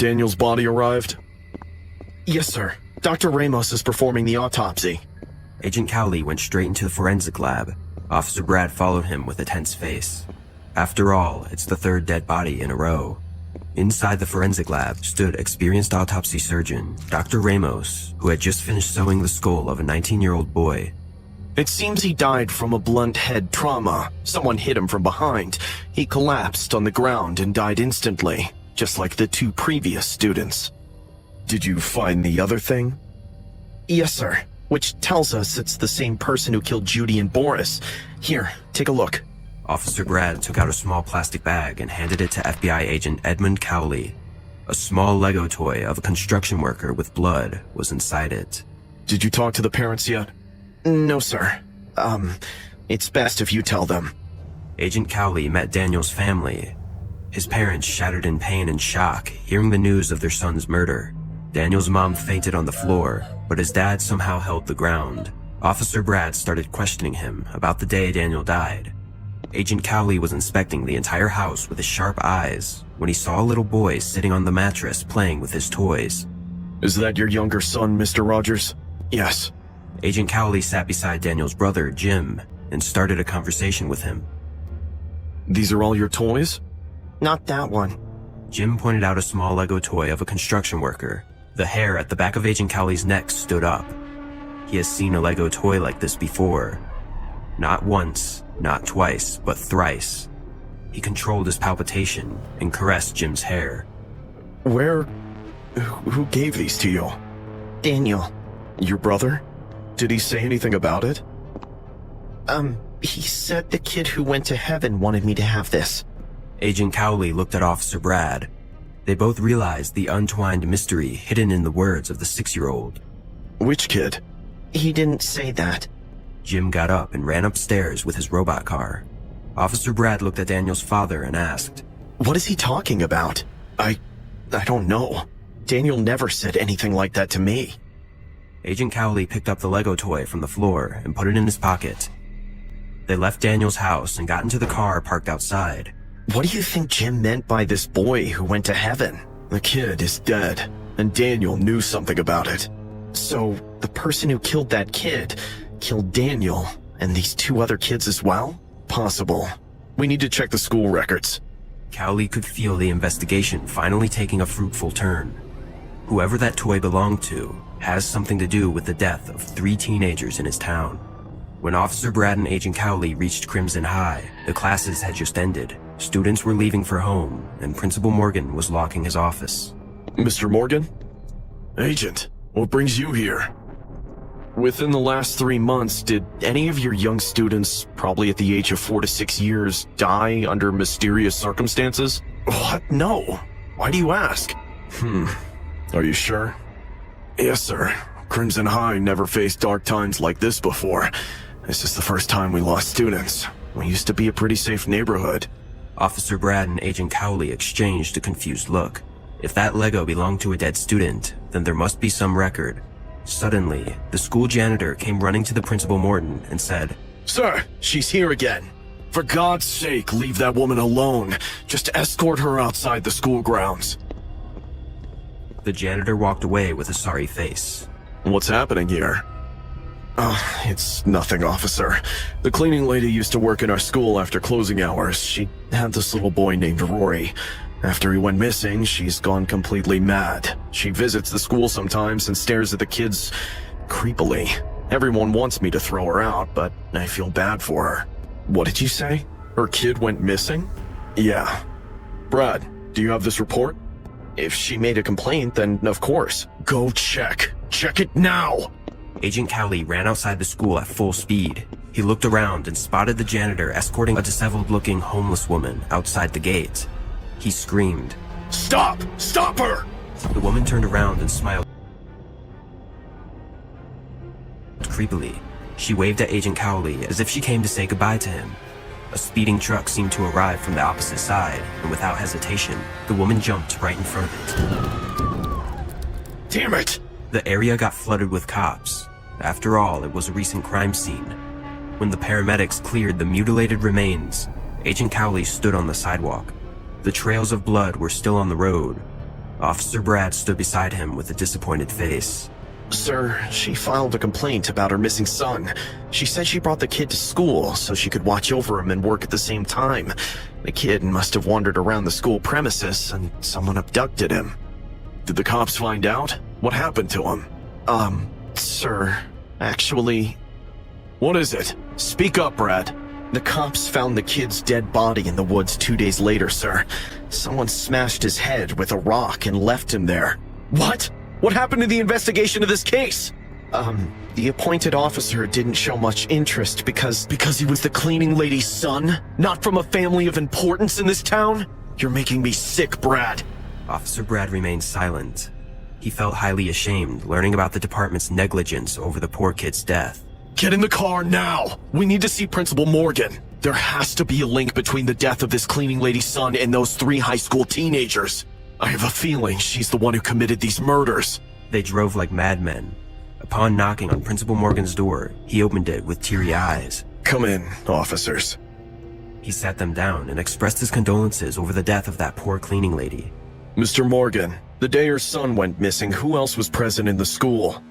Daniel's body arrived? Yes, sir. Dr. Ramos is performing the autopsy. Agent Cowley went straight into the forensic lab. Officer Brad followed him with a tense face. After all, it's the third dead body in a row. Inside the forensic lab stood experienced autopsy surgeon, Dr. Ramos, who had just finished sewing the skull of a 19-year-old boy. It seems he died from a blunt head trauma. Someone hit him from behind. He collapsed on the ground and died instantly, just like the 2 previous students. Did you find the other thing? Yes, sir. Which tells us it's the same person who killed Judy and Boris. Here, take a look. Officer Brad took out a small plastic bag and handed it to FBI agent Edmund Cowley. A small Lego toy of a construction worker with blood was inside it. Did you talk to the parents yet? No, sir. It's best if you tell them. Agent Cowley met Daniel's family. His parents shattered in pain and shock, hearing the news of their son's murder. Daniel's mom fainted on the floor, but his dad somehow held the ground. Officer Brad started questioning him about the day Daniel died. Agent Cowley was inspecting the entire house with his sharp eyes when he saw a little boy sitting on the mattress playing with his toys. Is that your younger son, Mr. Rogers? Yes. Agent Cowley sat beside Daniel's brother, Jim, and started a conversation with him. These are all your toys? Not that one. Jim pointed out a small Lego toy of a construction worker. The hair at the back of Agent Cowley's neck stood up. He has seen a Lego toy like this before. Not once, not twice, but thrice. He controlled his palpitation and caressed Jim's hair. Who gave these to you? Daniel. Your brother? Did he say anything about it? He said the kid who went to heaven wanted me to have this. Agent Cowley looked at Officer Brad. They both realized the untwined mystery hidden in the words of the 6-year-old. Which kid? He didn't say that. Jim got up and ran upstairs with his robot car. Officer Brad looked at Daniel's father and asked, What is he talking about? I don't know. Daniel never said anything like that to me. Agent Cowley picked up the Lego toy from the floor and put it in his pocket. They left Daniel's house and got into the car parked outside. What do you think Jim meant by this boy who went to heaven? The kid is dead, and Daniel knew something about it. So, the person who killed that kid killed Daniel and these 2 other kids as well? Possible. We need to check the school records. Cowley could feel the investigation finally taking a fruitful turn. Whoever that toy belonged to has something to do with the death of 3 teenagers in his town. When Officer Brad and Agent Cowley reached Crimson High, the classes had just ended. Students were leaving for home, and Principal Morgan was locking his office. Mr. Morgan? Agent, what brings you here? Within the last 3 months, did any of your young students, probably at the age of 4 to 6 years, die under mysterious circumstances? What? No. Why do you ask? Are you sure? Yes, sir. Crimson High never faced dark times like this before. This is the first time we lost students. We used to be a pretty safe neighborhood. Officer Brad and Agent Cowley exchanged a confused look. If that Lego belonged to a dead student, then there must be some record. Suddenly, the school janitor came running to the Principal Morton and said, Sir, she's here again. For God's sake, leave that woman alone. Just escort her outside the school grounds. The janitor walked away with a sorry face. What's happening here? Oh, it's nothing, officer. The cleaning lady used to work in our school after closing hours. She had this little boy named Rory. After he went missing, she's gone completely mad. She visits the school sometimes and stares at the kids creepily. Everyone wants me to throw her out, but I feel bad for her. What did you say? Her kid went missing? Yeah. Brad, do you have this report? If she made a complaint, then of course. Go check. Check it now! Agent Cowley ran outside the school at full speed. He looked around and spotted the janitor escorting a disheveled-looking homeless woman outside the gate. He screamed, Stop! Stop her! The woman turned around and smiled creepily. She waved at Agent Cowley as if she came to say goodbye to him. A speeding truck seemed to arrive from the opposite side, and without hesitation, the woman jumped right in front of it. Damn it! The area got flooded with cops. After all, it was a recent crime scene. When the paramedics cleared the mutilated remains, Agent Cowley stood on the sidewalk. The trails of blood were still on the road. Officer Brad stood beside him with a disappointed face. Sir, she filed a complaint about her missing son. She said she brought the kid to school so she could watch over him and work at the same time. The kid must have wandered around the school premises and someone abducted him. Did the cops find out? What happened to him? Sir, actually... What is it? Speak up, Brad. The cops found the kid's dead body in the woods 2 days later, sir. Someone smashed his head with a rock and left him there. What? What happened to the investigation of this case? The appointed officer didn't show much interest because Because he was the cleaning lady's son? Not from a family of importance in this town? You're making me sick, Brad. Officer Brad remained silent. He felt highly ashamed learning about the department's negligence over the poor kid's death. Get in the car now! We need to see Principal Morgan. There has to be a link between the death of this cleaning lady's son and those 3 high school teenagers. I have a feeling she's the one who committed these murders. They drove like madmen. Upon knocking on Principal Morgan's door, he opened it with teary eyes. Come in, officers. He sat them down and expressed his condolences over the death of that poor cleaning lady. Mr. Morgan, the day your son went missing, who else was present in the school?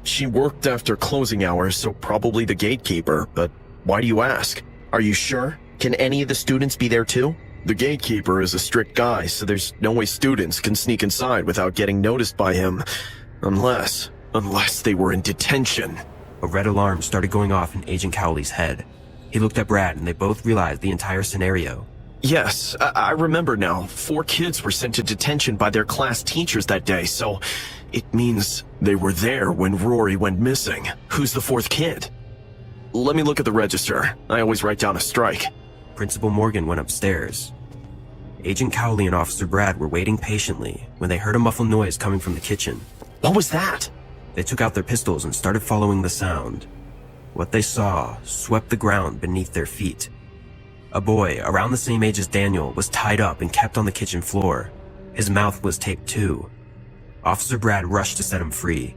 She worked after closing hours, so probably the gatekeeper, but why do you ask? Are you sure? Can any of the students be there too? The gatekeeper is a strict guy, so there's no way students can sneak inside without getting noticed by him. Unless they were in detention. A red alarm started going off in Agent Cowley's head. He looked at Brad and they both realized the entire scenario. Yes, I remember now. 4 kids were sent to detention by their class teachers that day, so It means they were there when Rory went missing. who's the 4th kid? Let me look at the register. I always write down a strike. Principal Morgan went upstairs. Agent Cowley and Officer Brad were waiting patiently when they heard a muffled noise coming from the kitchen. What was that? They took out their pistols and started following the sound. What they saw swept the ground beneath their feet. A boy around the same age as Daniel was tied up and kept on the kitchen floor. His mouth was taped too. Officer Brad rushed to set him free.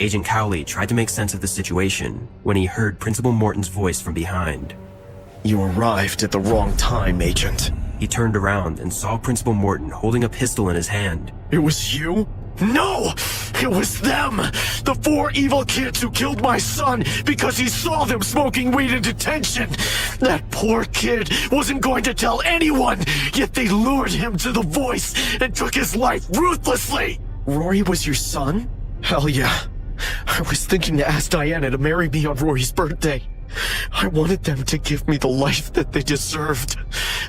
Agent Cowley tried to make sense of the situation when he heard Principal Morton's voice from behind. You arrived at the wrong time, Agent. He turned around and saw Principal Morton holding a pistol in his hand. It was you? No! It was them! The 4 evil kids who killed my son because he saw them smoking weed in detention! That poor kid wasn't going to tell anyone, yet they lured him to the voice and took his life ruthlessly! Rory was your son? Hell yeah. I was thinking to ask Diana to marry me on Rory's birthday. I wanted them to give me the life that they deserved.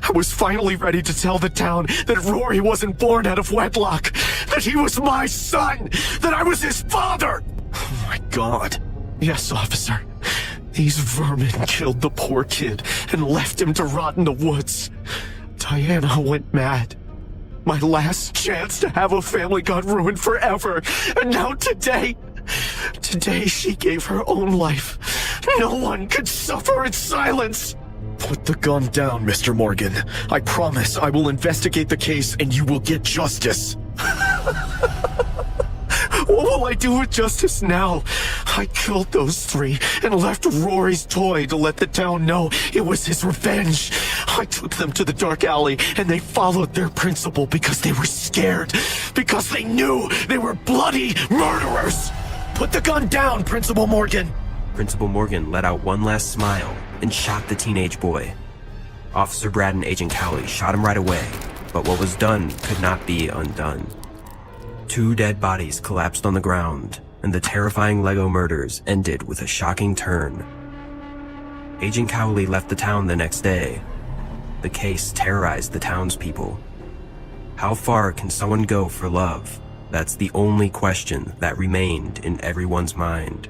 I was finally ready to tell the town that Rory wasn't born out of wedlock, that he was my son, that I was his father. Oh my God. Yes, officer. These vermin killed the poor kid and left him to rot in the woods. Diana went mad. My last chance to have a family got ruined forever. And now today she gave her own life. No one could suffer in silence. Put the gun down, Mr. Morgan. I promise I will investigate the case and you will get justice. What will I do with justice now? I killed those 3 and left Rory's toy to let the town know it was his revenge. I took them to the dark alley and they followed their principal because they were scared. Because they knew they were bloody murderers. Put the gun down, Principal Morgan. Principal Morgan let out one last smile and shot the teenage boy. Officer Brad and Agent Cowley shot him right away, but what was done could not be undone. 2 dead bodies collapsed on the ground, and the terrifying Lego murders ended with a shocking turn. Agent Cowley left the town the next day. The case terrorized the townspeople. How far can someone go for love? That's the only question that remained in everyone's mind.